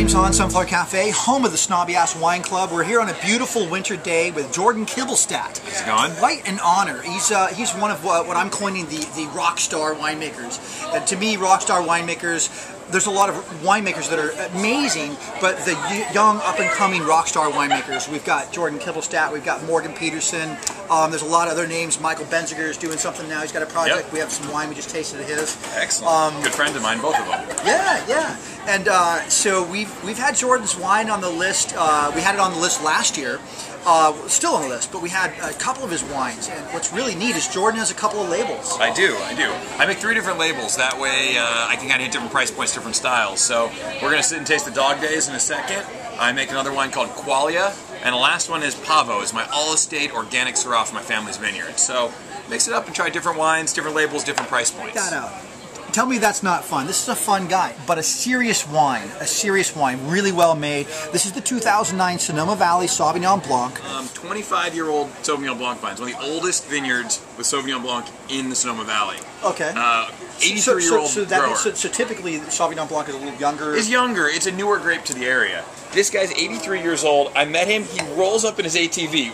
name's on Sunflower Cafe, home of the Snobby Ass Wine Club. We're here on a beautiful winter day with Jordan Kibblestad. How's it going? Quite an honor. He's one of what I'm coining the rock star winemakers. And to me, rock star winemakers, there's a lot of winemakers that are amazing, but the young, up-and-coming rock star winemakers, we've got Jordan Kibblestad, we've got Morgan Peterson, there's a lot of other names. Michael Benziger is doing something now. He's got a project. Yep. We have some wine we just tasted of his. Excellent. Good friend of mine, both of them. Yeah. And so we've had Jordan's wine on the list. We had it on the list last year. Still on the list, but we had a couple of his wines. And what's really neat is Jordan has a couple of labels. I do. I make 3 different labels. That way I can kind of hit different price points, different styles. So we're going to sit and taste the Dog Daze in a second. I make another wine called Qualia. And the last one is Pavo. It's my all-estate organic Syrah from my family's vineyard. So mix it up and try different wines, different labels, different price points. Check that out. Tell me that's not fun. This is a fun guy, but a serious wine, really well made. This is the 2009 Sonoma Valley Sauvignon Blanc. 25-year-old Sauvignon Blanc vines, one of the oldest vineyards with Sauvignon Blanc in the Sonoma Valley. Okay. 83-year-old grower. So typically Sauvignon Blanc is a little younger. It's younger. It's a newer grape to the area. This guy's 83 years old. I met him. He rolls up in his ATV.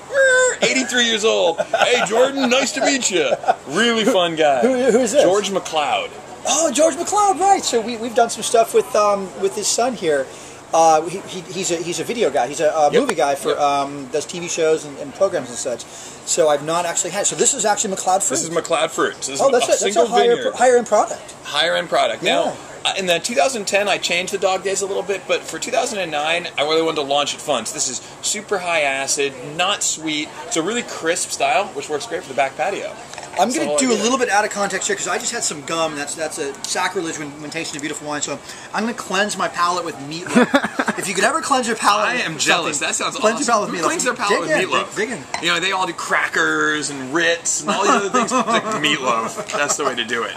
83 years old. Hey, Jordan, nice to meet you. Really fun guy. Who is this? George McLeod. Oh, George McLeod, right. So we've done some stuff with his son here. He's a video guy. He's a movie guy for does TV shows and programs and such. So I've not actually had. So this is actually McLeod fruit. This is McLeod fruit. So this that's a higher end product. Higher end product. Yeah. Now, in the 2010, I changed the Dog Daze a little bit, but for 2009, I really wanted to launch it fun. So this is super high acid, not sweet. It's a really crisp style, which works great for the back patio. I'm going to do a little bit out of context here because I just had some gum. That's a sacrilege when tasting a beautiful wine. So I'm going to cleanse my palate with meatloaf. If you could ever cleanse your palate, I am jealous. That sounds cleanse awesome. Your palate with Who meatloaf. cleans their palate with meatloaf? Dig in. You know, they all do crackers and Ritz and all these other things. Like meatloaf. That's the way to do it.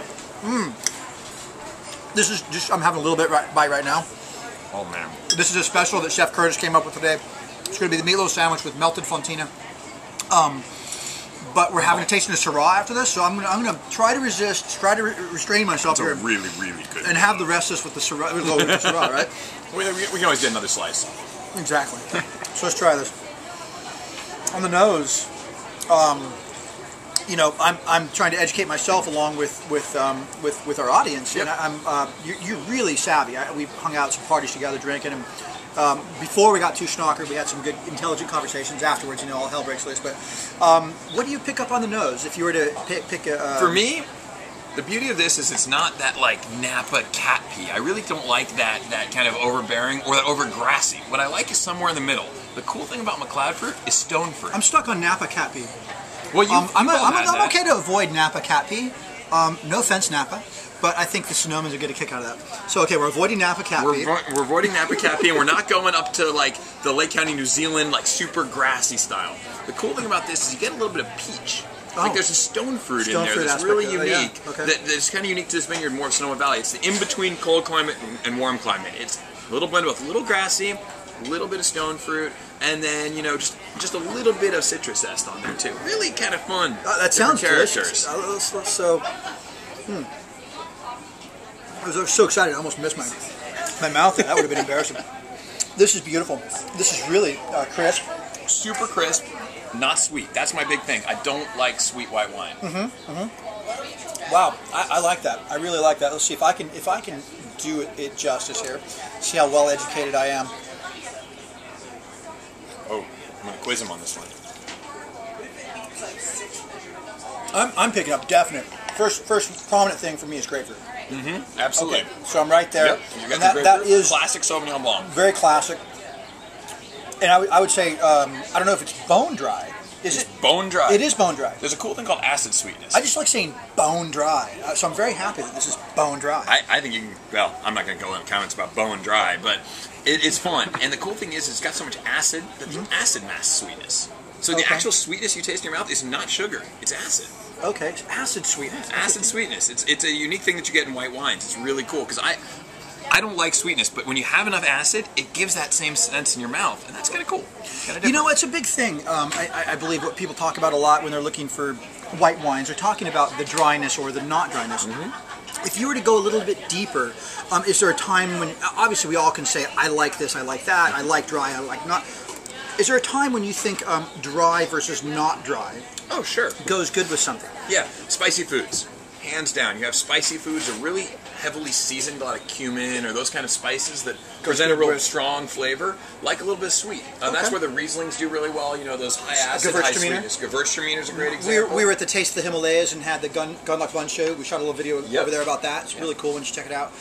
This is just, I'm having a little bit bite right now. Oh man. This is a special that Chef Curtis came up with today. It's going to be the meatloaf sandwich with melted fontina. But we're having a tasting of Syrah after this, so I'm gonna try to restrain myself here. It's really, really good. And have the rest of this with the Syrah, right? We can always get another slice. Exactly. So let's try this. On the nose, you know, I'm trying to educate myself along with our audience, yep. And you're really savvy. We hung out at some parties together, drinking, and before we got too schnockered, we had some good, intelligent conversations afterwards. You know, all hell breaks loose. But what do you pick up on the nose if you were to pick a? For me, the beauty of this is it's not that like Napa Cat Pee. I really don't like that kind of overbearing or that over grassy. What I like is somewhere in the middle. The cool thing about McLeod fruit is stone fruit. I'm stuck on Napa Cat Pee. Well, I'm okay to avoid Napa Cat Pee. No offense, Napa. But I think the Sonomans are getting a kick out of that. So, okay, we're avoiding Napa Cat Pee. We're avoiding Napa Cat Pee, and we're not going up to, like, the Lake County, New Zealand, like, super grassy style. The cool thing about this is you get a little bit of peach. Like, there's a stone fruit in there that's really unique. Yeah. Okay. That's kind of unique to this vineyard, more of Sonoma Valley. It's the in-between cold climate and warm climate. It's a little blend of a little grassy, a little bit of stone fruit, and then, you know, just a little bit of citrus zest on there, too. Really kind of fun. That sounds delicious. So, I was so excited I almost missed my mouth. That would have been embarrassing. This is beautiful. This is really crisp. Super crisp, not sweet. That's my big thing. I don't like sweet white wine. Wow, I like that. I really like that. Let's see if I can do it justice here. See how well educated I am. Oh, I'm gonna quiz him on this one. I'm picking up definite. First prominent thing for me is grapefruit. Absolutely. Okay, so I'm right there. Yep. You got and that is classic Sauvignon Blanc. Very classic. And I would say I don't know if it's bone dry. Is it bone dry? It is bone dry. There's a cool thing called acid sweetness. I just like saying bone dry, so I'm very happy that this is bone dry. I think you can. Well, I'm not going to go in comments about bone dry, but it's fun. And the cool thing is, it's got so much acid that the acid masks sweetness. So the actual sweetness you taste in your mouth is not sugar; it's acid. Okay, acid sweetness. Acid sweetness. It's a unique thing that you get in white wines. It's really cool because I don't like sweetness, but when you have enough acid, it gives that same sense in your mouth, and that's kind of cool. You know, it's a big thing. I believe what people talk about a lot when they're looking for white wines, they're talking about the dryness or the not dryness. If you were to go a little bit deeper, is there a time when, obviously we all can say, I like this, I like that, I like dry, I like not. Is there a time when you think dry versus not dry Oh, sure. goes good with something? Yeah, spicy foods. Hands down. You have spicy foods, are really heavily seasoned, a lot of cumin or those kind of spices that present a real strong flavor, like a little bit of sweet. That's where the Rieslings do really well, you know, those high acid, high sweetness. Gewürztraminer is a great example. We were at the Taste of the Himalayas and had the Gunlock Bun show. We shot a little video over there about that. It's really cool when you check it out.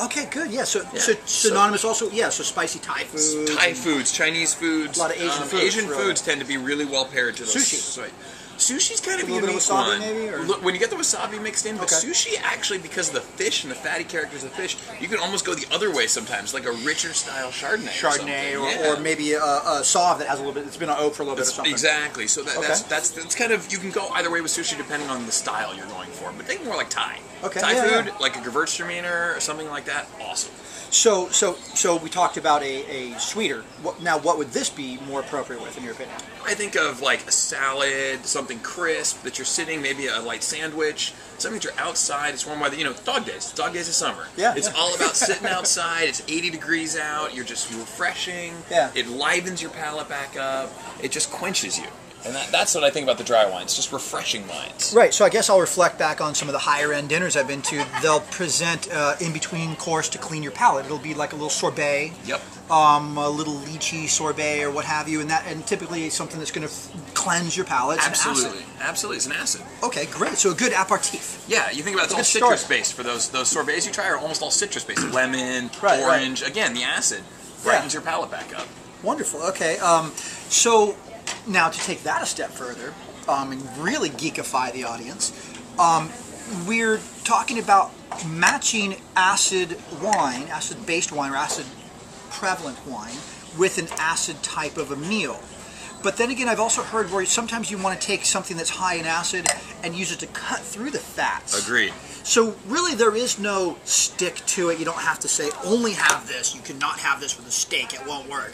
Okay, good. Yeah, so synonymous also. Yeah, so spicy Thai foods. Thai foods, Chinese foods. A lot of Asian foods. Asian foods tend to be really well paired to those. Sushi. Sushi's kind of a little unique bit of wasabi one. maybe, or? Look, when you get the wasabi mixed in, but sushi actually, because of the fish and the fatty characters of the fish, you can almost go the other way sometimes, like a richer style Chardonnay. Or maybe a sauve that has a little bit. It's been on oak for a little bit or something. Exactly. So that's kind of, you can go either way with sushi depending on the style you're going for. But think more like Thai. Thai food, like a Gewürztraminer or something like that. Awesome. So we talked about a sweeter. Now, what would this be more appropriate with, in your opinion? I think of like a salad, something crisp that you're sitting, maybe a light sandwich, something that you're outside. It's warm weather. You know, Dog Days. Dog Days of summer. It's all about sitting outside. It's 80 degrees out. You're just refreshing. It livens your palate back up. It just quenches you. And that's what I think about the dry wines, just refreshing wines. Right, so I guess I'll reflect back on some of the higher end dinners I've been to. They'll present in between course to clean your palate. It'll be like a little sorbet, a little lychee sorbet or what have you, and typically something that's going to cleanse your palate. Absolutely, absolutely, it's an acid. Okay, great. So a good aperitif. Yeah, you think about it's all citrus based. For those sorbets you try are almost all citrus based. Lemon, orange. Again, the acid brightens your palate back up. Wonderful. Okay, so. Now, to take that a step further and really geekify the audience, we're talking about matching acid wine, acid-based wine or acid-prevalent wine with an acid type of a meal. But then again, I've also heard where sometimes you want to take something that's high in acid and use it to cut through the fats. Agreed. So really there is no stick to it. You don't have to say, only have this. You cannot have this with a steak. It won't work.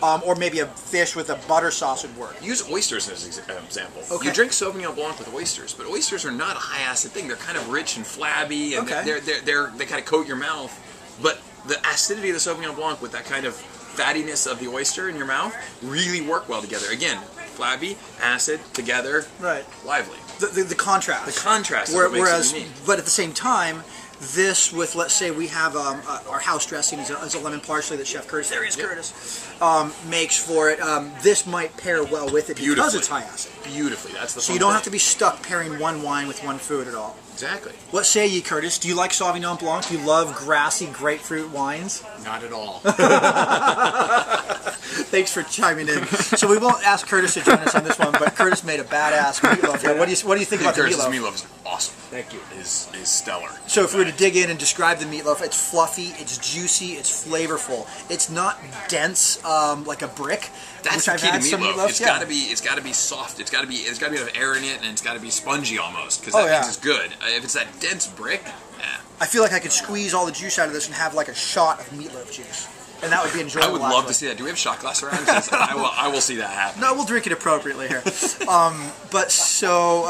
Or maybe a fish with a butter sauce would work. Use oysters as an example. Okay. You drink Sauvignon Blanc with oysters, but oysters are not a high acid thing. They're kind of rich and flabby, and they kind of coat your mouth. But the acidity of the Sauvignon Blanc with that kind of fattiness of the oyster in your mouth really work well together. Again, flabby, acid, together, lively. The contrast. The contrast is what makes it unique. But at the same time, this with, let's say we have our house dressing is a lemon parsley that Chef Curtis, makes for it. This might pair well with it because it's high acid. Beautifully, that's the fun So you don't have to be stuck pairing one wine with one food at all. Exactly. What say ye, Curtis? Do you like Sauvignon Blanc? Do you love grassy grapefruit wines? Not at all. Thanks for chiming in. So we won't ask Curtis to join us on this one, but Curtis made a badass meatloaf. What do you think about the meatloaf? Curtis's meatloaf is awesome. Thank you. Is stellar. So if we were to dig in and describe the meatloaf, it's fluffy, it's juicy, it's flavorful. It's not dense like a brick. That's the key to meatloaf. It's got to be soft. It's got to be have air in it, and it's got to be spongy almost, because that means it's good. If it's that dense brick, I feel like I could squeeze all the juice out of this and have like a shot of meatloaf juice. And that would be enjoyable. I would love to see that. Do we have shot glass around? I will see that happen. No, we'll drink it appropriately here. But so,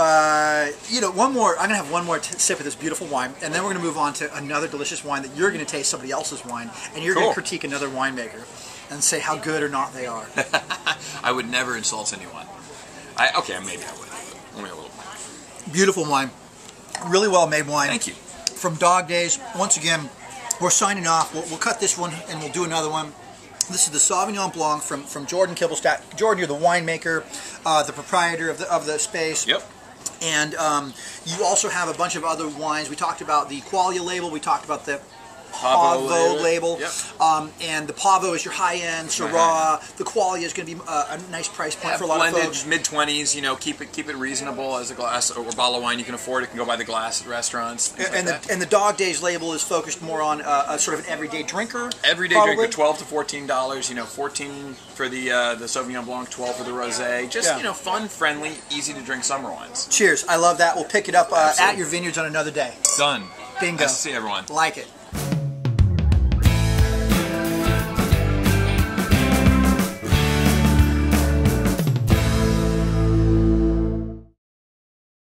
one more. I'm going to have one more sip of this beautiful wine, and then we're going to move on to another delicious wine that you're going to taste somebody else's wine, and you're going to critique another winemaker and say how good or not they are. I would never insult anyone. Maybe I would, but only a little. Beautiful wine. Really well made wine. Thank you. From Dog Daze. Once again, we're signing off. We'll cut this one and we'll do another one. This is the Sauvignon Blanc from Jordan Kibblestadt. Jordan, you're the winemaker, the proprietor of the space. Yep. And you also have a bunch of other wines. We talked about the Qualia label. We talked about the Pavo label. Yep. And the Pavo is your high-end Syrah. The Qualia is going to be a nice price point for a lot of folks. Mid-20s, keep it reasonable as a glass or bottle of wine you can afford. It can go by the glass at restaurants. And the Dog Daze label is focused more on a sort of an everyday drinker. Everyday drinker, $12 to $14. 14 for the Sauvignon Blanc, 12 for the Rosé. Just fun, friendly, easy to drink summer wines. Cheers! I love that. We'll pick it up at your vineyards on another day. Done. Bingo. Nice to see everyone. Like it.